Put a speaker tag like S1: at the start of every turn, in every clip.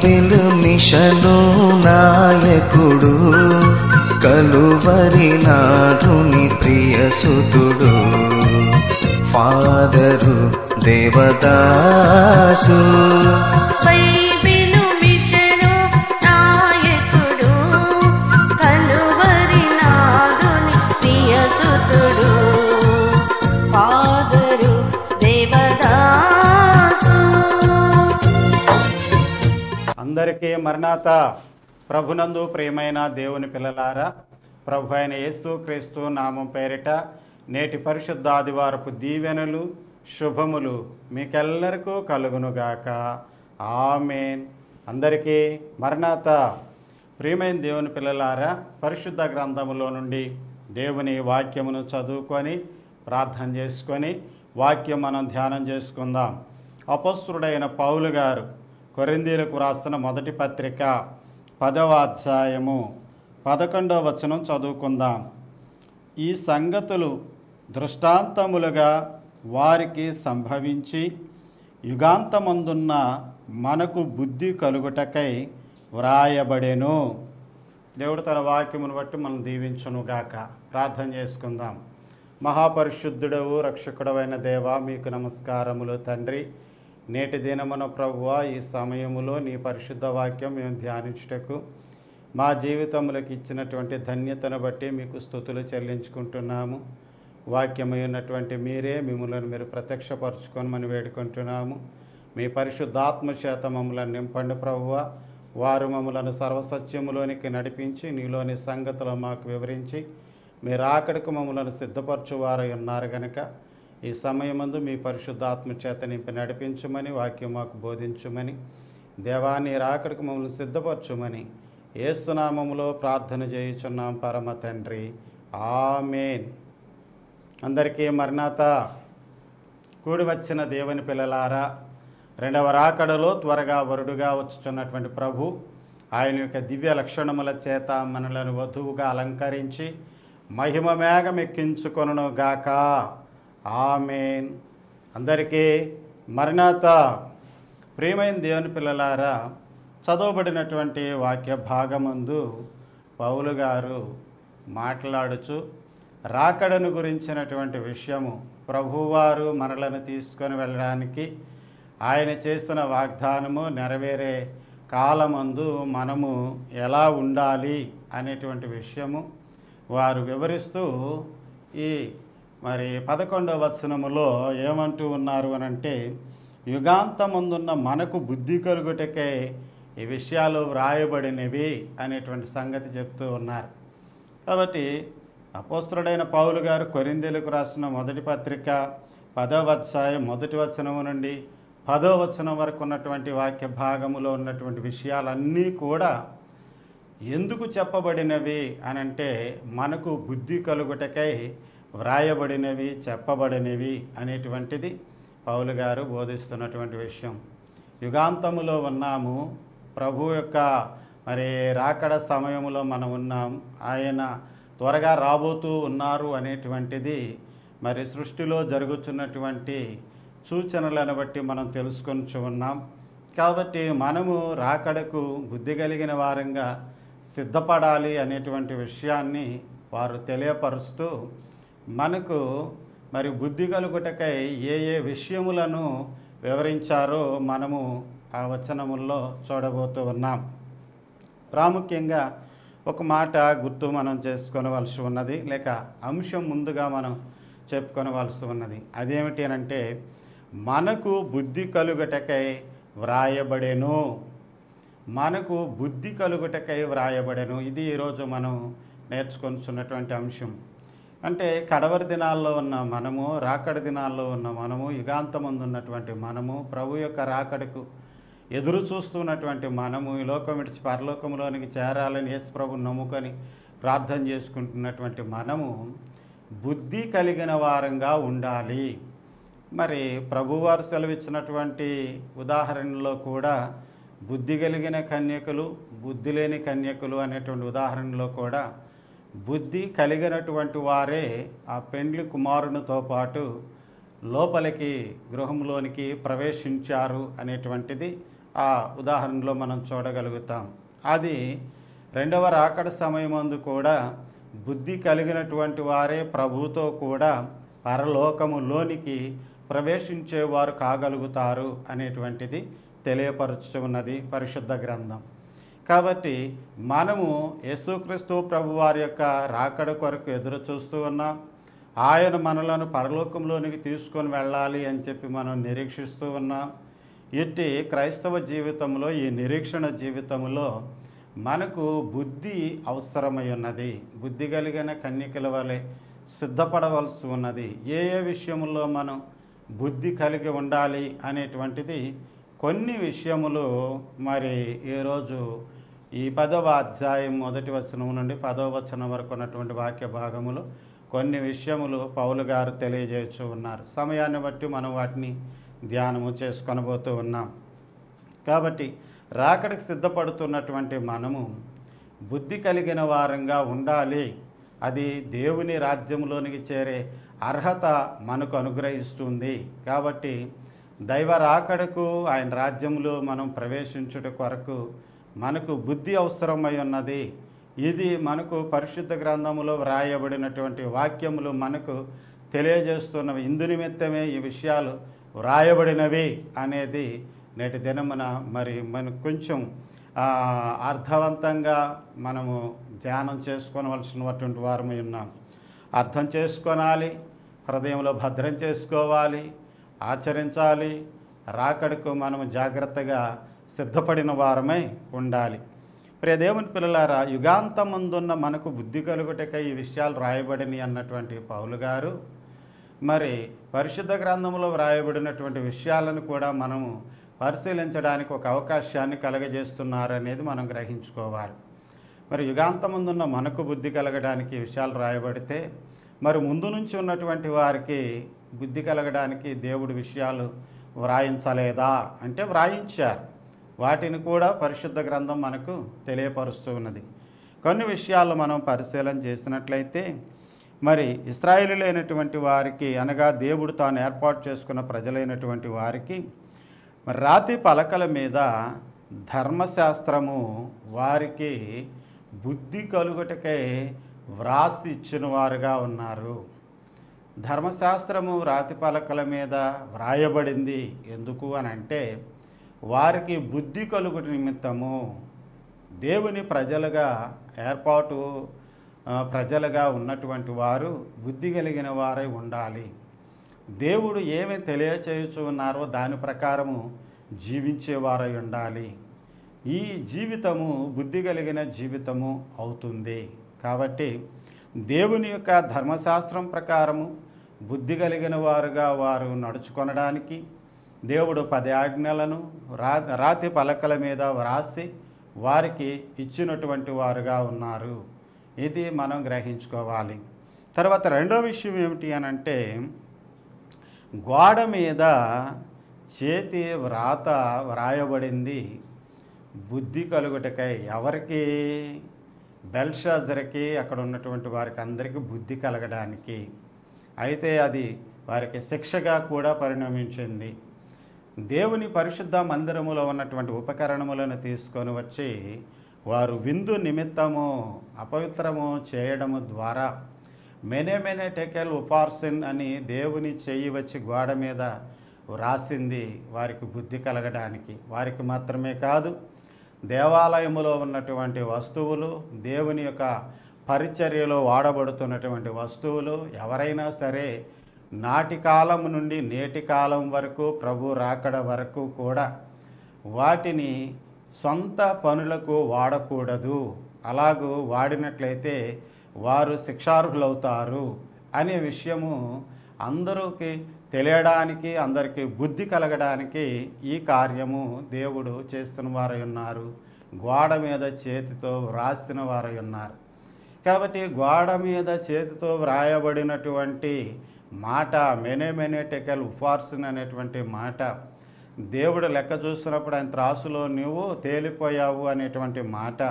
S1: Bible mission నాయకుడు, Calvary నాథుని ప్రియసుతుడు, ఫాదరు దేవదాసు.
S2: బైబిలు మిషను నాయకుడు, కలువరి నాథుని ప్రియసుతుడు, ఫాదరు దేవదాసు.
S3: అందరికీ మరణాత. ప్రభునందు ప్రియమైన దేవుని పిల్లలారా, ప్రభు అయిన యేసు క్రీస్తు నామం పేరిట నేటి పరిశుద్ధ ఆదివారపు దీవెనలు శుభములు మీకెల్లరికూ కలుగునుగాక. ఆమేన్. అందరికీ మరణాత. ప్రియమైన దేవుని పిల్లలారా, పరిశుద్ధ గ్రంథములో నుండి దేవుని వాక్యమును చదువుకొని ప్రార్థన చేసుకొని వాక్యం మనం ధ్యానం చేసుకుందాం. అపొస్తలుడైన పౌలు గారు కొరింథీయులకు రాసిన మొదటి పత్రిక 10వ అధ్యాయము 11వ వచనం చదువుకుందాం. ఈ సంగతులు దృష్టాంతములుగా వారికి సంభవించి యుగాంతమందున్న మనకు బుద్ధి కలుగుటకై వ్రాయబడెను. దేవుడు తన వాక్యమును బట్టి మనం దీవించునుగాక. ప్రార్థన చేసుకుందాం. మహాపరిశుద్ధుడవు రక్షకుడవైన దేవా, మీకు నమస్కారములు తండ్రి. నేటి దినమున ప్రభువా, ఈ సమయములో నీ పరిశుద్ధ వాక్యం మేము ధ్యానించుటకు మా జీవితములకు ఇచ్చినటువంటి ధన్యతను బట్టి మీకు స్తుతులు చెల్లించుకుంటున్నాము. వాక్యమైనటువంటి మీరే మిమ్మల్ని మీరు ప్రత్యక్షపరచుకోమని వేడుకుంటున్నాము. మీ పరిశుద్ధాత్మ చేత మమ్మల్ని నింపండి ప్రభువా. వారు మమ్మలను సర్వసత్యములోనికి నడిపించి నీలోని సంగతులు మాకు వివరించి మీరు ఆకడకు మమ్మలను సిద్ధపరచువారై ఉన్నారు గనుక ఈ సమయమందు మీ పరిశుద్ధాత్మ చేత నింపి నడిపించమని, వాక్యం మాకు బోధించుమని, దేవా నీ రాకడకు మమ్మల్ని సిద్ధపరచుమని యేసు నామములో ప్రార్థన చేయుచున్నాం పరమ తండ్రి. ఆమేన్. అందరికీ మరణాత. కూడి వచ్చిన దేవుని పిల్లలారా, రెండవ రాకడలో త్వరగా వరుడుగా వచ్చుచున్నటువంటి ప్రభు ఆయన యొక్క దివ్య లక్షణముల చేత మనలను వధువుగా అలంకరించి మహిమ మేఘమెక్కించుకొనును గాక. ఆమేన్. అందరికీ మరణాత. ప్రియమైన దేవుని పిల్లలారా, చదవబడినటువంటి వాక్య భాగమందు పౌలు గారు మాట్లాడుచు రాకడను గురించినటువంటి విషయము, ప్రభువారు మనలను తీసుకొని వెళ్ళడానికి ఆయన చేసిన వాగ్దానము నెరవేరే కాలమందు మనము ఎలా ఉండాలి అనేటువంటి విషయము వారు వివరిస్తూ ఈ 11వ వచనములో ఏమంటూ ఉన్నారు అనంటే, యుగాంతమందున్న మనకు బుద్ధి కలుగుటకే ఈ విషయాలు వ్రాయబడినవి అనేటువంటి సంగతి చెప్తూ ఉన్నారు. కాబట్టి అపోస్తలుడైన పౌలు గారు కొరింథీయులకు రాసిన మొదటి పత్రిక 10వ అధ్యాయం 1వ వచనము నుండి 10వ వచనం వరకు ఉన్నటువంటి వాక్య భాగములో ఉన్నటువంటి విషయాలన్నీ కూడా ఎందుకు చెప్పబడినవి అనంటే, మనకు బుద్ధి కలుగుటకై వ్రాయబడినవి, చెప్పబడినవి అనేటువంటిది పౌలు గారు బోధిస్తున్నటువంటి విషయం. యుగాంతములో ఉన్నాము, ప్రభు యొక్క రాకడ సమయంలో మనం ఉన్నాం, ఆయన త్వరగా రాబోతూ ఉన్నారు అనేటువంటిది సృష్టిలో జరుగుతున్నటువంటి సూచనలను బట్టి మనం తెలుసుకొని ఉన్నాం. కాబట్టి మనము రాకడకు బుద్ధి కలిగిన వారంగా సిద్ధపడాలి అనేటువంటి విషయాన్ని వారు తెలియపరుస్తూ మనకు బుద్ధి కలుగుటకై ఏ ఏ విషయములను వివరించారో మనము ఆ వచనముల్లో చూడబోతూ ఉన్నాం. ప్రాముఖ్యంగా ఒక మాట గుర్తు మనం చేసుకోవలసి ఉన్నది, లేక అంశం ముందుగా మనం చెప్పుకోవలసి ఉన్నది. అదేమిటి అనంటే, మనకు బుద్ధి కలుగుటకై వ్రాయబడెను. మనకు బుద్ధి కలుగుటకై వ్రాయబడెను. ఇది ఈరోజు మనం నేర్చుకొనిచున్నటువంటి అంశం. అంటే కడవరి దినాల్లో ఉన్న మనము, రాకడ దినాల్లో ఉన్న మనము, యుగాంతమందు ఉన్నటువంటి మనము, ప్రభు యొక్క రాకడకు ఎదురు చూస్తున్నటువంటి మనము, ఈ లోకం విడిచి పరలోకంలోనికి చేరాలని యేసు ప్రభువుని నమ్ముకొని ప్రార్థన చేసుకుంటున్నటువంటి మనము బుద్ధి కలిగిన వారంగా ఉండాలి. ప్రభువారు సెలవిచ్చినటువంటి ఉదాహరణలో కూడా బుద్ధి కలిగిన కన్యకలు, బుద్ధి లేని కన్యకలు అనేటువంటి ఉదాహరణలో కూడా బుద్ధి కలిగినటువంటి వారే ఆ పెండ్లి కుమారునితో పాటు లోపలికి గృహంలోనికి ప్రవేశించారు అనేటువంటిది ఆ ఉదాహరణలో మనం చూడగలుగుతాం. అది రెండవ రాకడ సమయమందు కూడా బుద్ధి కలిగినటువంటి వారే ప్రభువుతో కూడా పరలోకములోనికి ప్రవేశించేవారు కాగలుగుతారు అనేటువంటిది తెలియపరుచున్నది పరిశుద్ధ గ్రంథం. కాబట్టి మనము యేసుక్రీస్తు ప్రభువారి యొక్క రాకడ కొరకు ఎదురు చూస్తూ ఉన్నాం. ఆయన మనలను పరలోకంలోనికి తీసుకొని వెళ్ళాలి అని చెప్పి మనం నిరీక్షిస్తూ ఉన్నాం. ఇట్టి క్రైస్తవ జీవితంలో, ఈ నిరీక్షణ జీవితంలో మనకు బుద్ధి అవసరమై ఉన్నది. బుద్ధి కలిగిన కన్యకల వలె సిద్ధపడవలసి ఉన్నది. ఏ ఏ విషయంలో మనం బుద్ధి కలిగి ఉండాలి అనేటువంటిది కొన్ని విషయములు మరి ఈరోజు ఈ 10వ అధ్యాయం 1వ వచనం నుండి 10వ వచనం వరకు ఉన్నటువంటి వాక్య భాగములు కొన్ని విషయములు పౌలు గారు తెలియజేస్తూ ఉన్నారు. సమయాన్ని బట్టి మనం వాటిని ధ్యానము చేసుకొనబోతూ ఉన్నాం. కాబట్టి రాకడికి సిద్ధపడుతున్నటువంటి మనము బుద్ధి కలిగిన వారంగా ఉండాలి. అది దేవుని రాజ్యంలోనికి చేరే అర్హత మనకు అనుగ్రహిస్తుంది. కాబట్టి దైవ రాకడకు, ఆయన రాజ్యంలో మనం ప్రవేశించుట కొరకు మనకు బుద్ధి అవసరమై ఉన్నది. ఇది మనకు పరిశుద్ధ గ్రంథములో వ్రాయబడినటువంటి వాక్యములు మనకు తెలియజేస్తున్నవి. ఇందు నిమిత్తమే ఈ విషయాలు వ్రాయబడినవి అనేది నేటి దినమున మరి మనకు కొంచెం అర్థవంతంగా మనము ధ్యానం చేసుకోవలసినటువంటి వారమై ఉన్నాం. అర్థం చేసుకోవాలి, హృదయంలో భద్రం చేసుకోవాలి, ఆచరించాలి. రాకడకు మనము జాగ్రత్తగా సిద్ధపడిన వారమై ఉండాలి. ప్రియ దేవుని పిల్లలారా, యుగాంతమందున్న మనకు బుద్ధి కలుగుటకై ఈ విషయాలు రాయబడినవి అన్నటువంటి పౌలు గారు మరి పరిశుద్ధ గ్రంథంలో వ్రాయబడినటువంటి విషయాలను కూడా మనము పరిశీలించడానికి ఒక అవకాశాన్ని కలగజేస్తున్నారనేది మనం గ్రహించుకోవాలి. మరి యుగాంతమందున్న మనకు బుద్ధి కలగడానికి విషయాలు రాయబడితే మరి ముందు నుంచి ఉన్నటువంటి వారికి బుద్ధి కలగడానికి దేవుడి విషయాలు వ్రాయించలేదా అంటే వ్రాయించారు. వాటిని కూడా పరిశుద్ధ గ్రంథం మనకు తెలియపరుస్తూ ఉన్నది. కొన్ని విషయాలు మనం పరిశీలన చేసినట్లయితే మరి ఇశ్రాయేలీయులైనటువంటి వారికి, అనగా దేవుడు తాను ఏర్పాటు చేసుకున్న ప్రజలైనటువంటి వారికి మరి రాతి పలకల మీద ధర్మశాస్త్రము వారికి బుద్ధి కలుగుటకై వ్రాసి ఇచ్చిన వారుగా ఉన్నారు. ధర్మశాస్త్రము రాతి పలకల మీద వ్రాయబడింది ఎందుకు అని అంటే వారికి బుద్ధి కలుగుట నిమిత్తము. దేవుని ప్రజలుగా ఏర్పాటు ప్రజలుగా ఉన్నటువంటి వారు బుద్ధి కలిగిన వారై ఉండాలి. దేవుడు ఏమి తెలియచేయచ్చు ఉన్నారో దాని ప్రకారము జీవించేవారై ఉండాలి. ఈ జీవితము బుద్ధి కలిగిన జీవితము అవుతుంది. కాబట్టి దేవుని యొక్క ధర్మశాస్త్రం ప్రకారము బుద్ధి కలిగిన వారుగా వారు నడుచుకొనడానికి దేవుడు 10 ఆజ్ఞలను రాతి పలకల మీద వ్రాసి వారికి ఇచ్చినటువంటి వారుగా ఉన్నారు. ఇది మనం గ్రహించుకోవాలి. తర్వాత రెండో విషయం ఏమిటి అని అంటే గోడ మీద చేతి వ్రాత వ్రాయబడింది బుద్ధి కలుగుటకై. ఎవరికి? బెల్షాజర్కి, అక్కడ ఉన్నటువంటి వారికి అందరికీ బుద్ధి కలగడానికి. అయితే అది వారికి శిక్షగా కూడా పరిణమించింది. దేవుని పరిశుద్ధ మందిరములో ఉన్నటువంటి ఉపకరణములను తీసుకొని వచ్చి వారు విందు నిమిత్తము అపవిత్రము చేయడము ద్వారా మెనే టెకెల్ ఉపార్సిన్ అని దేవుని చెయ్యి వచ్చి గోడ మీద వ్రాసింది వారికి బుద్ధి కలగడానికి. వారికి మాత్రమే కాదు, దేవాలయములో ఉన్నటువంటి వస్తువులు, దేవుని యొక్క పరిచర్యలో వాడబడుతున్నటువంటి వస్తువులు ఎవరైనా సరే నాటి కాలం నుండి నేటి కాలం వరకు, ప్రభు రాకడ వరకు కూడా వాటిని సొంత పనులకు వాడకూడదు. అలాగూ వాడినట్లయితే వారు శిక్షార్హులవుతారు అనే విషయము అందరికీ తెలియడానికి, అందరికీ బుద్ధి కలగడానికి ఈ కార్యము దేవుడు చేస్తున్న వారై ఉన్నారు. గోడ మీద చేతితో వ్రాసిన వారై ఉన్నారు. కాబట్టి గోడ మీద చేతితో వ్రాయబడినటువంటి మాట మెనే టెకెల్ ఉపార్సిన్ అనేటువంటి మాట దేవుడు లెక్క చూస్తున్నప్పుడు ఆయన త్రాసులో నువ్వు తేలిపోయావు అనేటువంటి మాట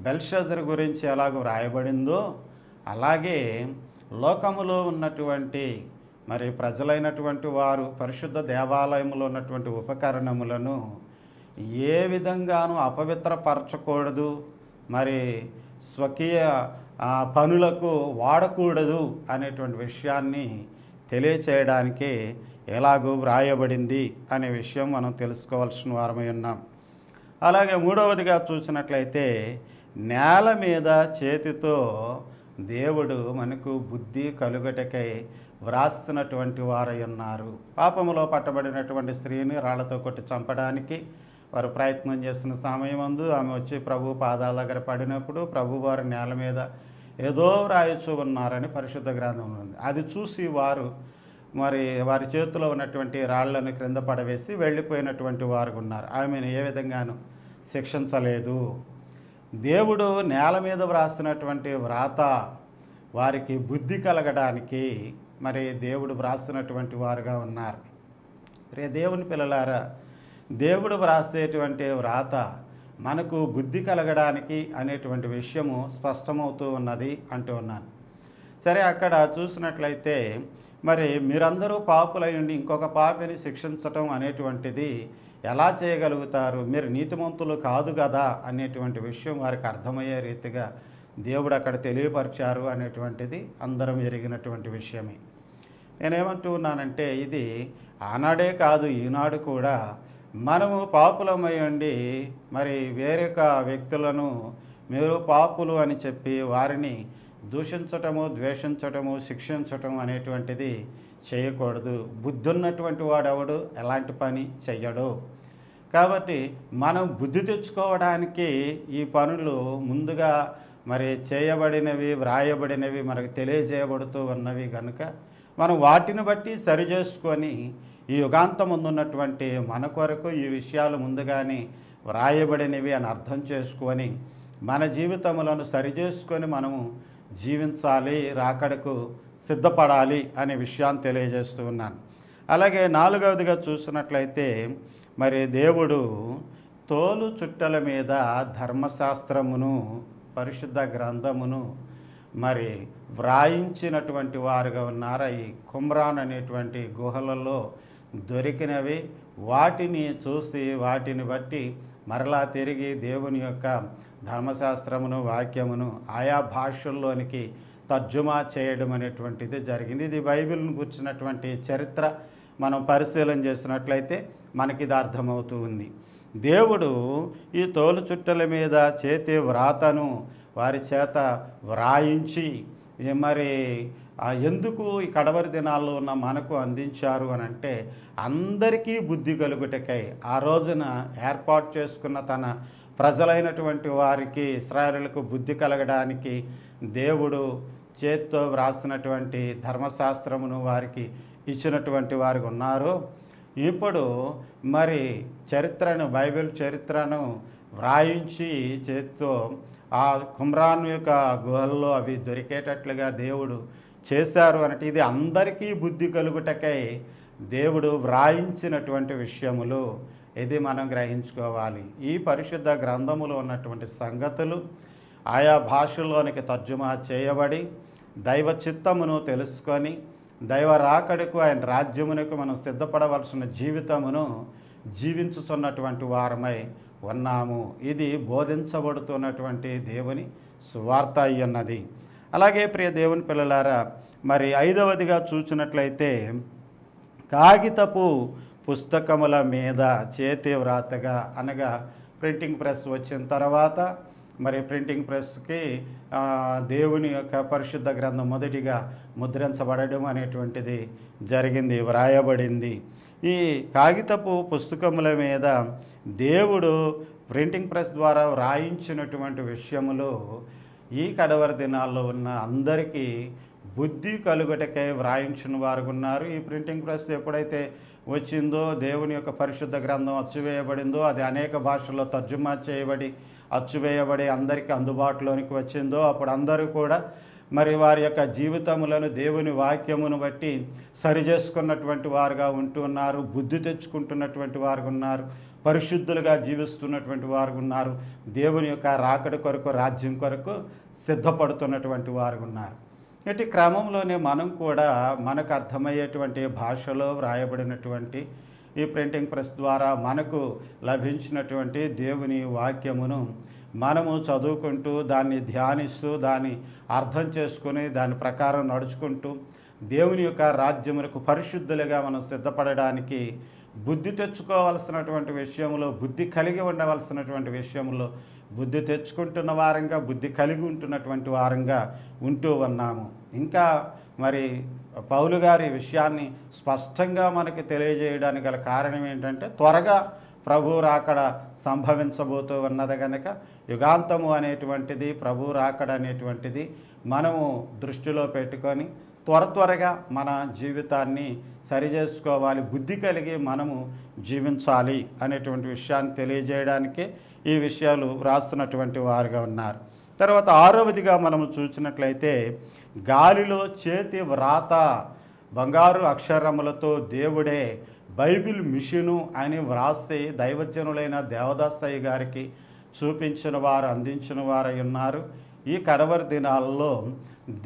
S3: బెల్షాజర్ గురించి ఎలాగ వ్రాయబడిందో అలాగే లోకములో ఉన్నటువంటి మరి ప్రజలైనటువంటి వారు పరిశుద్ధ దేవాలయంలో ఉన్నటువంటి ఉపకరణములను ఏ విధంగానూ అపవిత్రపరచకూడదు, మరి స్వకీయ పనులకు వాడకూడదు అనేటువంటి విషయాన్ని తెలియచేయడానికి ఎలాగూ వ్రాయబడింది అనే విషయం మనం తెలుసుకోవాల్సిన వారమై ఉన్నాం. అలాగే మూడవదిగా చూసినట్లయితే నేల మీద చేతితో దేవుడు మనకు బుద్ధి కలుగటకై వ్రాస్తున్నటువంటి వారై ఉన్నారు. పాపములో పట్టబడినటువంటి స్త్రీని రాళ్లతో కొట్టి చంపడానికి వారు ప్రయత్నం చేస్తున్న సమయమందు ఆమె వచ్చి ప్రభు పాదాల దగ్గర పడినప్పుడు ప్రభు వారు నేల మీద ఏదో వ్రాయచూ ఉన్నారని పరిశుద్ధ గ్రంథంలో ఉంది. అది చూసి వారు మరి వారి చేతిలో ఉన్నటువంటి రాళ్లను క్రింద పడవేసి వెళ్ళిపోయినటువంటి వారు ఉన్నారు. ఆమెను ఏ విధంగానూ శిక్షించలేదు. దేవుడు నేల మీద వ్రాస్తున్నటువంటి వ్రాత వారికి బుద్ధి కలగడానికి మరి దేవుడు వ్రాస్తున్నటువంటి వారుగా ఉన్నారు. దేవుని పిల్లలారా, దేవుడు వ్రాసేటువంటి వ్రాత మనకు బుద్ధి కలగడానికి అనేటువంటి విషయము స్పష్టమవుతూ ఉన్నది అంటూ ఉన్నాను. సరే, అక్కడ చూసినట్లయితే మరి మీరందరూ పాపులై ఉండి ఇంకొక పాపిని శిక్షించటం అనేటువంటిది ఎలా చేయగలుగుతారు? మీరు నీతిమంతులు కాదు కదా అనేటువంటి విషయం వారికి అర్థమయ్యే రీతిగా దేవుడు అక్కడ తెలియపరిచారు అనేటువంటిది అందరం ఎరిగినటువంటి విషయమే. నేనేమంటూ ఉన్నానంటే ఇది ఆనాడే కాదు, ఈనాడు కూడా మనము పాపులమై ఉండి మరి వేరొక వ్యక్తులను మీరు పాపులు అని చెప్పి వారిని దూషించటము, ద్వేషించటము, శిక్షించటం అనేటువంటిది చేయకూడదు. బుద్ధి ఉన్నటువంటి వాడెవడు ఎలాంటి పని చెయ్యడు. కాబట్టి మనం బుద్ధి తెచ్చుకోవడానికి ఈ పనులు ముందుగా మరి చేయబడినవి, వ్రాయబడినవి, మనకు తెలియజేయబడుతూ ఉన్నవి కనుక మనం వాటిని బట్టి సరిచేసుకొని ఈ యుగాంతం ముందున్నటువంటి మన కొరకు ఈ విషయాలు ముందుగానే వ్రాయబడినవి అని అర్థం చేసుకొని మన జీవితములను సరిచేసుకొని మనము జీవించాలి, రాకడకు సిద్ధపడాలి అనే విషయాన్ని తెలియజేస్తూ ఉన్నాను. అలాగే నాలుగవదిగా చూసినట్లయితే మరి దేవుడు తోలు చుట్టల మీద ధర్మశాస్త్రమును, పరిశుద్ధ గ్రంథమును మరి వ్రాయించినటువంటి వారుగా ఉన్నారు. ఈ కుమ్రాన్ అనేటువంటి గుహలలో దొరికినవి వాటిని చూసి వాటిని బట్టి మరలా తిరిగి దేవుని యొక్క ధర్మశాస్త్రమును, వాక్యమును ఆయా భాషల్లోనికి తర్జుమా చేయడం అనేటువంటిది జరిగింది. ఇది బైబిల్ను గుర్చినటువంటి చరిత్ర మనం పరిశీలన చేసినట్లయితే మనకి ఇది అర్థమవుతూ ఉంది. దేవుడు ఈ తోలు చుట్టల మీద చేతి వ్రాతను వారి చేత వ్రాయించి మరి ఎందుకు ఈ కడవరి దినాల్లో ఉన్న మనకు అందించారు అని అంటే అందరికీ బుద్ధి కలుగుటకై ఆ రోజున ఏర్పాటు చేసుకున్న తన ప్రజలైనటువంటి వారికి, ఇశ్రాయేలులకు బుద్ధి కలగడానికి దేవుడు చేత్తో వ్రాసినటువంటి ధర్మశాస్త్రమును వారికి ఇచ్చినటువంటి వారు ఉన్నారు. ఇప్పుడు మరి చరిత్రను, బైబిల్ చరిత్రను వ్రాయించి చేత్తో ఆ కుమ్రాన్ యొక్క గుహల్లో అవి దొరికేటట్లుగా దేవుడు చేశారు అంటే ఇది అందరికీ బుద్ధి కలుగుటకై దేవుడు వ్రాయించినటువంటి విషయములు. ఇది మనం గ్రహించుకోవాలి. ఈ పరిశుద్ధ గ్రంథములో ఉన్నటువంటి సంగతులు ఆయా భాషల్లోనికి తర్జుమా చేయబడి దైవ చిత్తమును తెలుసుకొని దైవ రాకడకు, ఆయన రాజ్యమునకు మనం సిద్ధపడవలసిన జీవితమును జీవించుతున్నటువంటి వారమై ఉన్నాము. ఇది బోధించబడుతున్నటువంటి దేవుని సువార్త అయ్యున్నది. అలాగే ప్రియ దేవుని పిల్లలారా, మరి ఐదవదిగా చూసినట్లయితే కాగితపు పుస్తకముల మీద చేతి వ్రాతగా, అనగా ప్రింటింగ్ ప్రెస్ వచ్చిన తర్వాత మరి ప్రింటింగ్ ప్రెస్కి దేవుని యొక్క పరిశుద్ధ గ్రంథం మొదటిగా ముద్రించబడడం అనేటువంటిది జరిగింది, వ్రాయబడింది. ఈ కాగితపు పుస్తకముల మీద దేవుడు ప్రింటింగ్ ప్రెస్ ద్వారా వ్రాయించినటువంటి విషయములు ఈ కడవరి దినాల్లో ఉన్న అందరికీ బుద్ధి కలుగుటకై వ్రాయించిన వారు ఉన్నారు. ఈ ప్రింటింగ్ ప్రెస్ ఎప్పుడైతే వచ్చిందో, దేవుని యొక్క పరిశుద్ధ గ్రంథం అచ్చువేయబడిందో, అది అనేక భాషల్లో తర్జుమా చేయబడి అచ్చువేయబడి అందరికీ అందుబాటులోనికి వచ్చిందో, అప్పుడు అందరూ కూడా మరి వారి యొక్క జీవితములను దేవుని వాక్యమును బట్టి సరిచేసుకున్నటువంటి వారుగా ఉంటున్నారు, బుద్ధి తెచ్చుకుంటున్నటువంటి వారు ఉన్నారు, పరిశుద్ధులుగా జీవిస్తున్నటువంటి వారు ఉన్నారు, దేవుని యొక్క రాకడ కొరకు, రాజ్యం కొరకు సిద్ధపడుతున్నటువంటి వారు ఉన్నారు. ఇటు క్రమంలోనే మనం కూడా మనకు అర్థమయ్యేటువంటి భాషలో వ్రాయబడినటువంటి ఈ ప్రింటింగ్ ప్రెస్ ద్వారా మనకు లభించినటువంటి దేవుని వాక్యమును మనము చదువుకుంటూ దాన్ని ధ్యానిస్తూ దాన్ని అర్థం చేసుకుని దాని ప్రకారం నడుచుకుంటూ దేవుని యొక్క రాజ్యములకు పరిశుద్ధులుగా మనం సిద్ధపడడానికి బుద్ధి తెచ్చుకోవాల్సినటువంటి విషయంలో, బుద్ధి కలిగి ఉండవలసినటువంటి విషయంలో బుద్ధి తెచ్చుకుంటున్న వారంగా, బుద్ధి కలిగి ఉంటున్నటువంటి వారంగా ఉంటూ ఉన్నాము. ఇంకా మరి పౌలు గారి విషయాన్ని స్పష్టంగా మనకి తెలియజేయడానికి గల కారణం ఏంటంటే, త్వరగా ప్రభు రాకడ సంభవించబోతూ ఉన్నది కనుక యుగాంతము అనేటువంటిది, ప్రభు రాకడ అనేటువంటిది మనము దృష్టిలో పెట్టుకొని త్వరగా మన జీవితాన్ని సరిచేసుకోవాలి, బుద్ధి కలిగి మనము జీవించాలి అనేటువంటి విషయాన్ని తెలియజేయడానికి ఈ విషయాలు వ్రాస్తున్నటువంటి వారుగా ఉన్నారు. తర్వాత 6వదిగా మనము చూసినట్లయితే, గాలిలో చేతి వ్రాత బంగారు అక్షరములతో దేవుడే బైబిల్ మిషను అని వ్రాసి దైవజనులైన దేవదాసయ్య గారికి చూపించిన వారు, అందించిన వారు ఉన్నారు. ఈ కడవరి దినాల్లో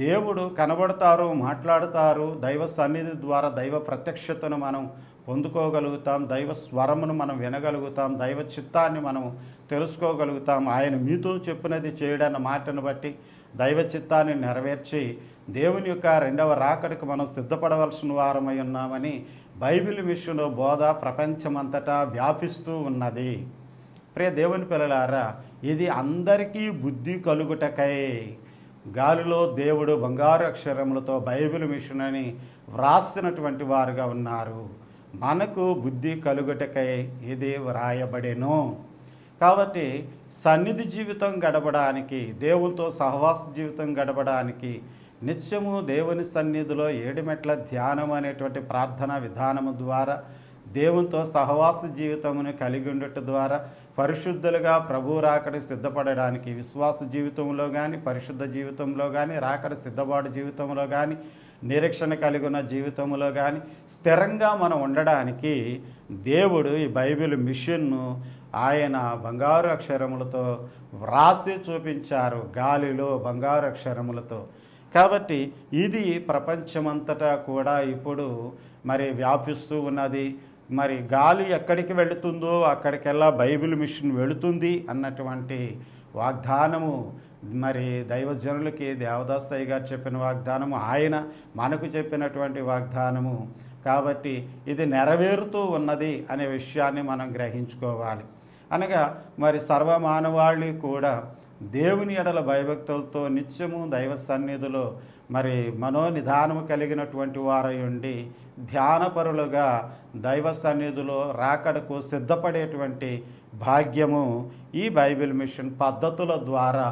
S3: దేవుడు కనబడతారు, మాట్లాడతారు. దైవ సన్నిధి ద్వారా దైవ ప్రత్యక్షతను మనం పొందుకోగలుగుతాం, దైవ స్వరమును మనం వినగలుగుతాం, దైవ చిత్తాన్ని మనం తెలుసుకోగలుగుతాం. ఆయన మీతో చెప్పినది చేయడన్న మాటను బట్టి దైవ చిత్తాన్ని నెరవేర్చి దేవుని యొక్క రెండవ రాకడకు మనం సిద్ధపడవలసిన వారమై ఉన్నామని బైబిల్ మిషను బోధ ప్రపంచమంతటా వ్యాపిస్తూ ఉన్నది. ప్రియ దేవుని పిల్లలారా, ఇది అందరికీ బుద్ధి కలుగుటకై గాలిలో దేవుడు బంగారు అక్షరములతో బైబిల్ మిషన్ అని వ్రాసినటువంటి వారుగా ఉన్నారు. మనకు బుద్ధి కలుగుటకై ఇది వ్రాయబడెను. కాబట్టి సన్నిధి జీవితం గడపడానికి, దేవునితో సహవాస జీవితం గడపడానికి నిత్యము దేవుని సన్నిధిలో 7 మెట్ల ధ్యానం అనేటువంటి ప్రార్థనా విధానము ద్వారా దేవునితో సహవాస జీవితమును కలిగి ఉండటం ద్వారా పరిశుద్ధులుగా ప్రభు రాకడికి సిద్ధపడడానికి విశ్వాస జీవితంలో కానీ, పరిశుద్ధ జీవితంలో కానీ, రాకడ సిద్ధపాటు జీవితంలో కానీ, నిరీక్షణ కలిగి ఉన్న జీవితంలో కానీ స్థిరంగా మనం ఉండడానికి దేవుడు ఈ బైబిల్ మిషన్ను ఆయన బంగారు అక్షరములతో వ్రాసి చూపించారు, గాలిలో బంగారు అక్షరములతో. కాబట్టి ఇది ప్రపంచమంతటా కూడా ఇప్పుడు మరి వ్యాపిస్తూ ఉన్నది. మరి గాలి ఎక్కడికి వెళుతుందో అక్కడికెల్లా బైబిల్ మిషన్ వెళుతుంది అన్నటువంటి వాగ్దానము మరి దైవజనులకి దేవదాసయ్య గారు చెప్పిన వాగ్దానము, ఆయన మనకు చెప్పినటువంటి వాగ్దానము. కాబట్టి ఇది నెరవేరుతూ ఉన్నది అనే విషయాన్ని మనం గ్రహించుకోవాలి. అనగా మరి సర్వమానవాళి కూడా దేవుని ఎడల భయభక్తులతో నిత్యము దైవ సన్నిధిలో మరి మనోనిధానము కలిగినటువంటి వారై ఉండి ధ్యానపరులుగా దైవ సన్నిధిలో రాకడకు సిద్ధపడేటువంటి భాగ్యము ఈ బైబిల్ మిషన్ పద్ధతుల ద్వారా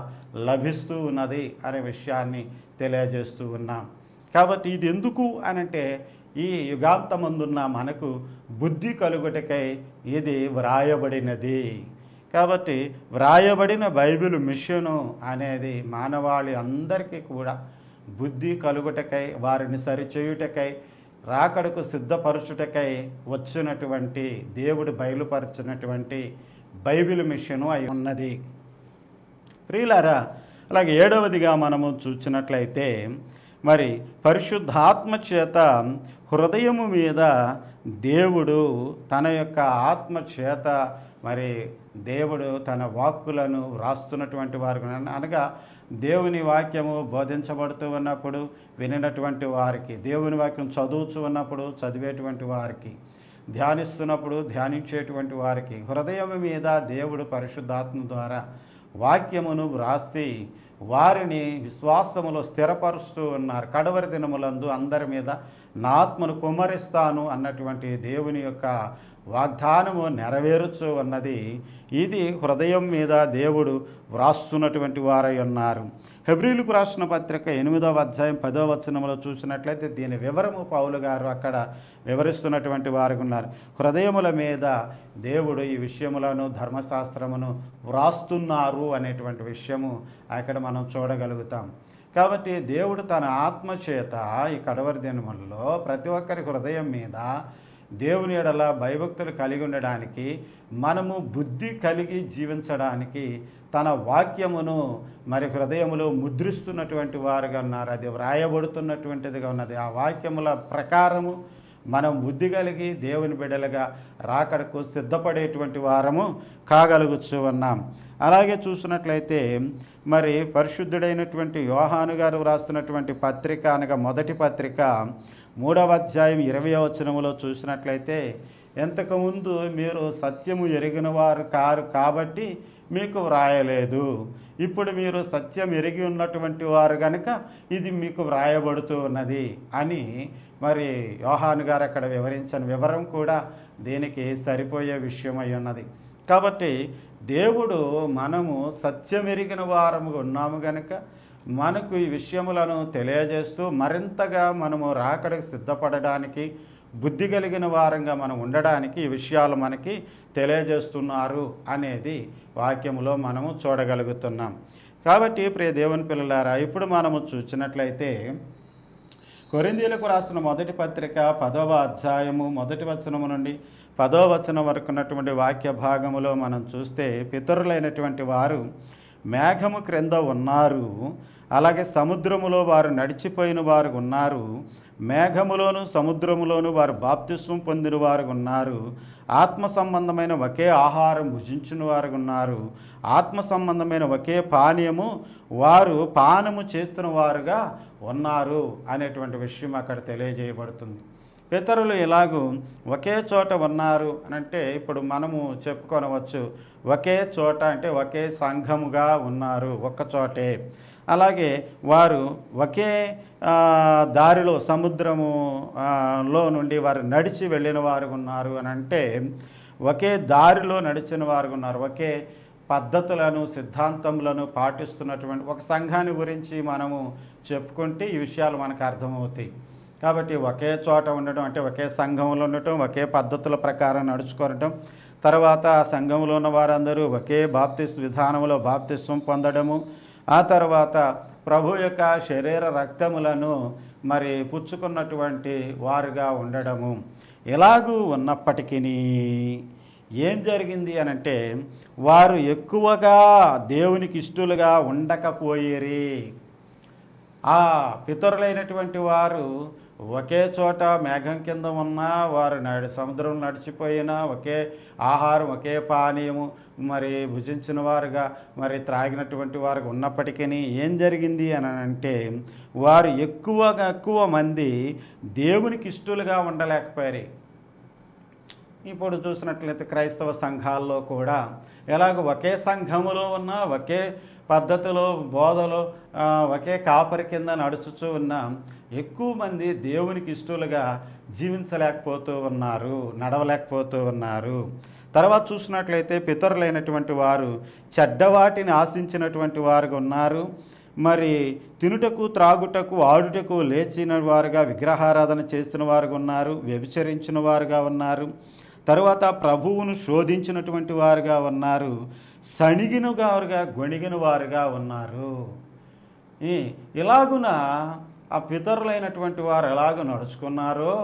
S3: లభిస్తూ ఉన్నది అనే విషయాన్ని తెలియజేస్తూ ఉన్నాం. కాబట్టి ఇది ఎందుకు అనంటే, ఈ యుగాంతమందున్న మనకు బుద్ధి కలుగుటకై ఇది వ్రాయబడినది. కాబట్టి వ్రాయబడిన బైబిల్ మిషను అనేది మానవాళి అందరికీ కూడా బుద్ధి కలుగుటకై, వారిని సరిచేయుటకై, రాకడకు సిద్ధపరచుటకై వచ్చినటువంటి దేవుడు బయలుపరిచినటువంటి బైబిల్ మిషను అయి ఉన్నది. ప్రియులారా, అలాగే 7వదిగా మనము చూసినట్లయితే, మరి పరిశుద్ధాత్మ చేత హృదయము మీద దేవుడు తన యొక్క ఆత్మ చేత మరి దేవుడు తన వాక్కులను వ్రాస్తున్నటువంటి వారు, అనగా దేవుని వాక్యము బోధించబడుతూ ఉన్నప్పుడు వినినటువంటి వారికి, దేవుని వాక్యం చదువుతూ ఉన్నప్పుడు చదివేటువంటి వారికి, ధ్యానిస్తున్నప్పుడు ధ్యానించేటువంటి వారికి హృదయం మీద దేవుడు పరిశుద్ధాత్మ ద్వారా వాక్యమును వ్రాసి వారిని విశ్వాసములో స్థిరపరుస్తూ ఉన్నారు. కడవరి దినములందు అందరి మీద నా ఆత్మను కుమ్మరిస్తాను అన్నటువంటి దేవుని యొక్క వాగ్దానము నెరవేరుచూ ఉన్నది. ఇది హృదయం మీద దేవుడు వ్రాస్తున్నటువంటి వారై ఉన్నారు. హెబ్రీలకు రాసిన పత్రిక 8వ అధ్యాయం 10వ వచనంలో చూసినట్లయితే దీని వివరము పౌలు గారు అక్కడ వివరిస్తున్నటువంటి వారు ఉన్నారు. హృదయముల మీద దేవుడు ఈ విషయములను, ధర్మశాస్త్రమును వ్రాస్తున్నారు అనేటువంటి విషయము అక్కడ మనం చూడగలుగుతాం. కాబట్టి దేవుడు తన ఆత్మ చేత ఈ కడవరి దినములలో ప్రతి ఒక్కరి హృదయం మీద దేవుని ఎడల భయభక్తులు కలిగి ఉండడానికి, మనము బుద్ధి కలిగి జీవించడానికి తన వాక్యమును మరి హృదయములో ముద్రిస్తున్నటువంటి వారుగా ఉన్నారు. అది వ్రాయబడుతున్నటువంటిదిగా ఉన్నది. ఆ వాక్యముల ప్రకారము మనం బుద్ధి కలిగి దేవుని బిడ్డలుగా రాకడకు సిద్ధపడేటువంటి వారము కాగలుగుతూ ఉన్నాం. అలాగే చూసినట్లయితే మరి పరిశుద్ధుడైనటువంటి యోహాను గారు వ్రాస్తున్నటువంటి పత్రిక అనగా మొదటి పత్రిక 3వ అధ్యాయం 20వ వచనములో చూసినట్లయితే, ఇంతకుముందు మీరు సత్యము ఎరిగిన వారు కారు కాబట్టి మీకు వ్రాయలేదు, ఇప్పుడు మీరు సత్యం ఎరిగి ఉన్నటువంటి వారు కనుక ఇది మీకు వ్రాయబడుతూ ఉన్నది అని మరి యోహాను గారు అక్కడ వివరించిన వివరం కూడా దీనికి సరిపోయే విషయమై ఉన్నది. కాబట్టి దేవుడు మనము సత్యం ఎరిగిన వారము ఉన్నాము కనుక మనకు ఈ విషయములను తెలియజేస్తూ మరింతగా మనము రాకడకు సిద్ధపడడానికి, బుద్ధి కలిగిన వారంగా మనం ఉండడానికి ఈ విషయాలు మనకి తెలియజేస్తున్నారు అనేది వాక్యములో మనము చూడగలుగుతున్నాం. కాబట్టి ప్రియ దేవుని పిల్లలారా, ఇప్పుడు మనము చూసినట్లయితే కొరింథీయులకు రాసిన మొదటి పత్రిక 10వ అధ్యాయము 1వ వచనము నుండి 10వ వచనం వరకు ఉన్నటువంటి వాక్య భాగములో మనం చూస్తే, పితరులైనటువంటి వారు మేఘము క్రింద ఉన్నారు, అలాగే సముద్రములో వారు నడిచిపోయిన వారు ఉన్నారు, మేఘములోను సముద్రములోను వారు బాప్తిస్వం పొందిన వారు ఉన్నారు, ఆత్మ సంబంధమైన ఒకే ఆహారం భుజించిన వారు ఉన్నారు, ఆత్మ సంబంధమైన ఒకే పానీయము వారు పానము చేస్తున్న వారుగా ఉన్నారు అనేటువంటి విషయం అక్కడ తెలియజేయబడుతుంది. పితరులు ఇలాగూ ఒకే చోట ఉన్నారు అని అంటే ఇప్పుడు మనము చెప్పుకొనవచ్చు, ఒకే చోట అంటే ఒకే సంఘముగా ఉన్నారు, ఒక్క చోటే. అలాగే వారు ఒకే దారిలో సముద్రములో నుండి వారు నడిచి వెళ్ళిన వారు ఉన్నారు అని అంటే ఒకే దారిలో నడిచిన వారు ఉన్నారు, ఒకే పద్ధతులను సిద్ధాంతములను పాటిస్తున్నటువంటి ఒక సంఘాన్ని గురించి మనము చెప్పుకుంటే ఈ విషయాలు మనకు అర్థమవుతాయి. కాబట్టి ఒకే చోట ఉండటం అంటే ఒకే సంఘంలో ఉండటం, ఒకే పద్ధతుల ప్రకారం నడుచుకోవటం, తర్వాత ఆ సంఘంలో ఉన్న వారందరూ ఒకే విధానంలో బాప్తిస్వం పొందడము, ఆ తర్వాత ప్రభు యొక్క శరీర రక్తములను మరి పుచ్చుకున్నటువంటి వారుగా ఉండడము. ఇలాగూ ఉన్నప్పటికీ ఏం జరిగింది అనంటే వారు ఎక్కువగా దేవునికి ఇష్టలుగా ఉండకపోయేరి. ఆ పితరులైనటువంటి వారు ఒకే చోట మేఘం కింద ఉన్నా, వారు సముద్రం నడిచిపోయినా, ఒకే ఆహారం ఒకే పానీయము మరి భుజించిన వారుగా మరి త్రాగినటువంటి వారు ఉన్నప్పటికీ ఏం జరిగింది అని అంటే వారు ఎక్కువ మంది దేవునికి ఇష్టలుగా ఉండలేకపోయారు. ఇప్పుడు చూసినట్లయితే క్రైస్తవ సంఘాల్లో కూడా ఎలాగ ఒకే సంఘములో ఉన్న, ఒకే పద్ధతిలో బోధలో ఒకే కాపరి కింద నడుచుతూ ఉన్న ఎక్కువ మంది దేవునికి ఇష్టలుగా జీవించలేకపోతూ ఉన్నారు, నడవలేకపోతూ ఉన్నారు. తర్వాత చూసినట్లయితే పితరులైనటువంటి వారు చెడ్డవాటిని ఆశించినటువంటి వారుగా ఉన్నారు, మరి తినుటకు త్రాగుటకు ఆడుటకు లేచిన వారుగా విగ్రహారాధన చేస్తున్న వారుగా ఉన్నారు, వ్యభిచరించిన వారుగా ఉన్నారు, తర్వాత ప్రభువును శోధించినటువంటి వారుగా ఉన్నారు, సణిగిన వారుగా గొణిగిన వారుగా ఉన్నారు. ఇలాగున ఆ పితరులైనటువంటి వారు ఎలాగ నడుచుకున్నారో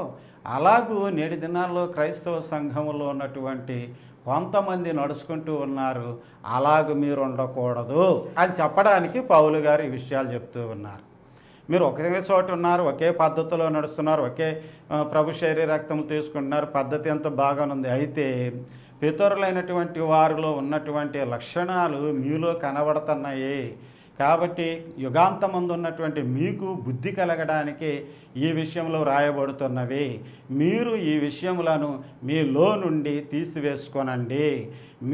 S3: అలాగూ నేటి దినాల్లో క్రైస్తవ సంఘంలో ఉన్నటువంటి కొంతమంది నడుచుకుంటూ ఉన్నారు. అలాగూ మీరు ఉండకూడదు అని చెప్పడానికి పౌలు గారు ఈ విషయాలు చెప్తూ ఉన్నారు. మీరు ఒకే చోట ఉన్నారు, ఒకే పద్ధతిలో నడుస్తున్నారు, ఒకే ప్రభు శరీర రక్తం తీసుకుంటున్నారు, పద్ధతి ఎంత బాగానుంది. అయితే పితరులైనటువంటి వారిలో ఉన్నటువంటి లక్షణాలు మీలో కనబడుతున్నాయి. కాబట్టి యుగాంతమందు ఉన్నటువంటి మీకు బుద్ధి కలగడానికి ఈ విషయంలో రాయబడుతున్నవి. మీరు ఈ విషయములను మీలో నుండి తీసివేసుకోనండి,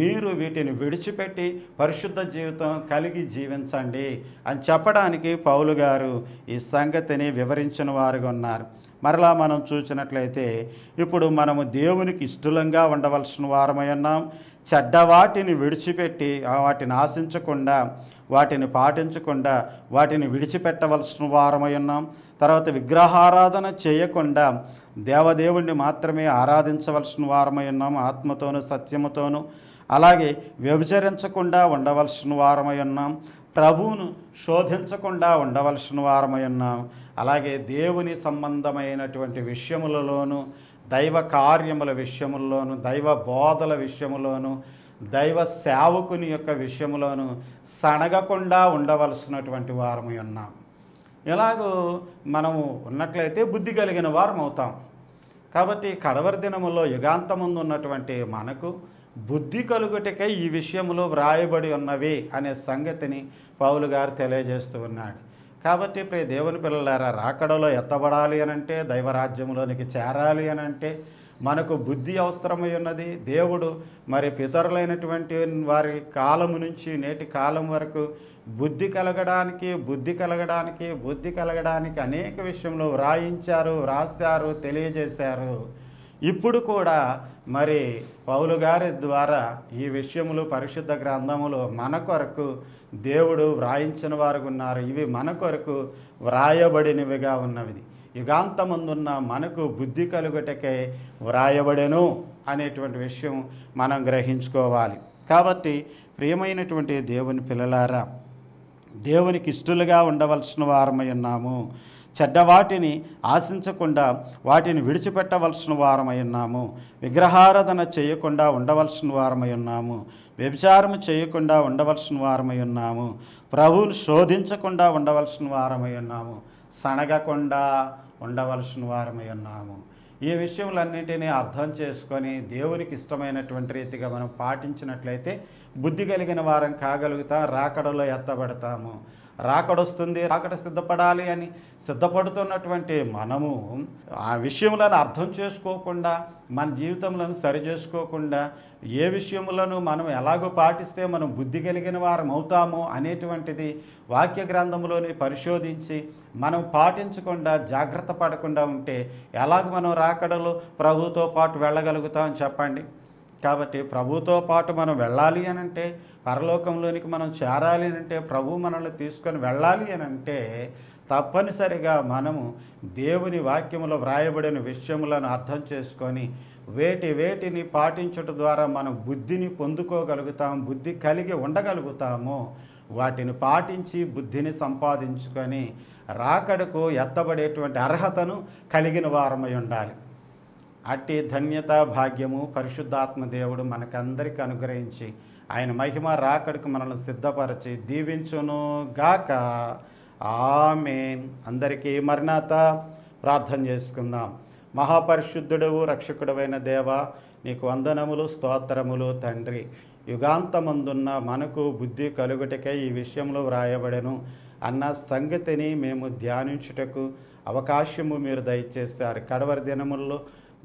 S3: మీరు వీటిని విడిచిపెట్టి పరిశుద్ధ జీవితం కలిగి జీవించండి అని చెప్పడానికి పౌలు గారు ఈ సంగతిని వివరించిన వారుగా ఉన్నారు. మరలా మనం చూసినట్లయితే ఇప్పుడు మనము దేవునికి ఇష్టలంగా ఉండవలసిన వారమై ఉన్నాం. చెడ్డవాటిని విడిచిపెట్టి వాటిని ఆశించకుండా, వాటిని పాటించకుండా వాటిని విడిచిపెట్టవలసిన వారమై ఉన్నాం. తర్వాత విగ్రహారాధన చేయకుండా దేవదేవుణ్ణి మాత్రమే ఆరాధించవలసిన వారమై ఉన్నాం, ఆత్మతోనూ సత్యముతోనూ. అలాగే వ్యభిచరించకుండా ఉండవలసిన వారమై ఉన్నాం, ప్రభువును శోధించకుండా ఉండవలసిన వారమై ఉన్నాం. అలాగే దేవుని సంబంధమైనటువంటి విషయములలోనూ, దైవ కార్యముల విషయముల్లోనూ, దైవ బోధల విషయములోనూ, దైవ సేవకుని యొక్క విషయములోనూ సనగకుండా ఉండవలసినటువంటి వారమై ఉన్నాం. ఎలాగో మనము ఉన్నట్లయితే బుద్ధి కలిగిన వారం అవుతాం. కాబట్టి కడవరి దినములో యుగాంతముందు ఉన్నటువంటి మనకు బుద్ధి కలుగుటకై ఈ విషయములో వ్రాయబడి ఉన్నవి అనే సంగతిని పౌలు గారు తెలియజేస్తూ ఉన్నాడు. కాబట్టి ప్రియ దేవుని పిల్లలారా, రాకడలో ఎత్తబడాలి అనంటే, దైవరాజ్యంలోనికి చేరాలి అనంటే మనకు బుద్ధి అవసరమై ఉన్నది. దేవుడు మరి పితరులైనటువంటి వారి కాలము నుంచి నేటి కాలం వరకు బుద్ధి కలగడానికి అనేక విషయంలో వ్రాశారు, తెలియజేశారు. ఇప్పుడు కూడా మరి పౌలు గారి ద్వారా ఈ విషయములు పరిశుద్ధ గ్రంథములో మన కొరకు దేవుడు వ్రాయించిన వారు ఉన్నారు. ఇవి మన కొరకు వ్రాయబడినవిగా ఉన్నవి. యుగాంతమందున్న మనకు బుద్ధి కలుగుటకే వ్రాయబడెను అనేటువంటి విషయం మనం గ్రహించుకోవాలి. కాబట్టి ప్రియమైనటువంటి దేవుని పిల్లలారా, దేవునికి ఇష్టలుగా ఉండవలసిన వారమై ఉన్నాము. చెడ్డవాటిని ఆశించకుండా వాటిని విడిచిపెట్టవలసిన వారమై ఉన్నాము. విగ్రహారాధన చేయకుండా ఉండవలసిన వారమై ఉన్నాము. వ్యభిచారము చేయకుండా ఉండవలసిన వారమై ఉన్నాము. ప్రభువును శోధించకుండా ఉండవలసిన వారమై ఉన్నాము. సనగకుండా ఉండవలసిన వారమై ఉన్నాము. ఈ విషయములన్నింటినీ అర్థం చేసుకొని దేవునికి ఇష్టమైనటువంటి రీతిగా మనం పాటించినట్లయితే బుద్ధి కలిగిన వారం కాగలుగుతాం. రాకడలో ఎత్తబడతాము. రాకడొస్తుంది, రాకడ సిద్ధపడాలి అని సిద్ధపడుతున్నటువంటి మనము ఆ విషయములను అర్థం చేసుకోకుండా, మన జీవితంలో సరి చేసుకోకుండా, ఏ విషయములను మనం ఎలాగో పాటిస్తే మనం బుద్ధి కలిగిన వారం అవుతామో అనేటువంటిది వాక్య గ్రంథంలోని పరిశోధించి మనం పాటించకుండా జాగ్రత్త పడకుండా ఉంటే ఎలాగ మనం రాకడలో ప్రభువుతో పాటు వెళ్ళగలుగుతాం చెప్పండి. కాబట్టి ప్రభువుతో పాటు మనం వెళ్ళాలి అని అంటే, పరలోకంలోనికి మనం చేరాలి అని అంటే, ప్రభు మనల్ని తీసుకొని వెళ్ళాలి అని అంటే తప్పనిసరిగా మనము దేవుని వాక్యములో వ్రాయబడిన విషయములను అర్థం చేసుకొని వేటిని పాటించడం ద్వారా మనం బుద్ధిని పొందుకోగలుగుతాం, బుద్ధి కలిగి ఉండగలుగుతాము. వాటిని పాటించి బుద్ధిని సంపాదించుకొని రాకడకు ఎత్తబడేటువంటి అర్హతను కలిగిన వారమై ఉండాలి. అట్టి ధన్యత భాగ్యము పరిశుద్ధాత్మ దేవుడు మనకందరికీ అనుగ్రహించి ఆయన మహిమ రాకడకు మనల్ని సిద్ధపరిచి దీవించును గాక. ఆమేన్. అందరికీ మరణాత ప్రార్థన చేసుకుందాం. మహాపరిశుద్ధుడవు రక్షకుడవైన దేవా, నీకు వందనములు, స్తోత్రములు తండ్రి. యుగాంతమందున్న మనకు బుద్ధి కలుగుటకై ఈ విషయంలో వ్రాయబడెను అన్న సంగతిని మేము ధ్యానించుటకు అవకాశము మీరు దయచేశారు. కడవరి దినముల్లో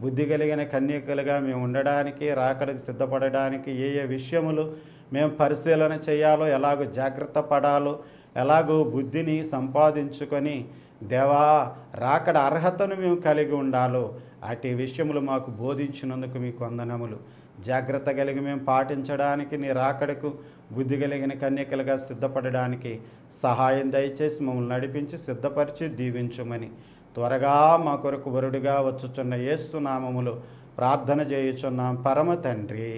S3: బుద్ధి కలిగిన కన్యకలుగా మేము ఉండడానికి, రాకడకు సిద్ధపడడానికి ఏ విషయములు మేము పరిశీలన చేయాలో, ఎలాగో జాగ్రత్త పడాలో, ఎలాగో బుద్ధిని సంపాదించుకొని దేవా రాకడ అర్హతను మేము కలిగి ఉండాలో అటు విషయములు మాకు బోధించినందుకు మీకు వందనములు. జాగ్రత్త కలిగి మేము పాటించడానికి, నీ రాకడకు బుద్ధి కలిగిన కన్యకలుగా సిద్ధపడడానికి సహాయం దయచేసి మమ్మల్ని నడిపించి సిద్ధపరిచి దీవించుమని త్వరగా మా కొరకు వరుడుగా వచ్చుచున్న యేసు నామములో ప్రార్థన చేయుచున్నాం పరమ తండ్రి.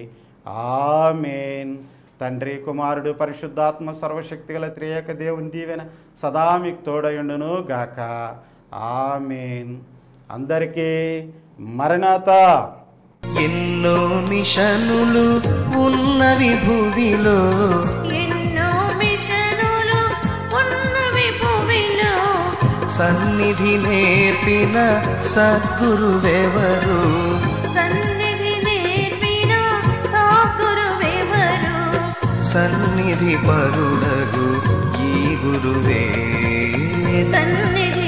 S3: ఆమేన్. తండ్రి, కుమారుడు, పరిశుద్ధాత్మ సర్వశక్తి గల త్రియేక దేవుని దీవెన సదా మీకు తోడయుండును గాక. ఆమేన్. అందరికీ మరణాత.
S1: ఎన్నో మిషనులు ఉన్నవి భూమిలో,
S2: ఎన్నో మిషనులు ఉన్నవి భూమిలో,
S1: సన్నిధి నేర్పిన సద్గురువెవరు,
S2: సన్నిధి నేర్పిన సద్గురువెవరు,
S1: సన్నిధి పరుడగు ఈ గురువే,
S2: సన్నిధి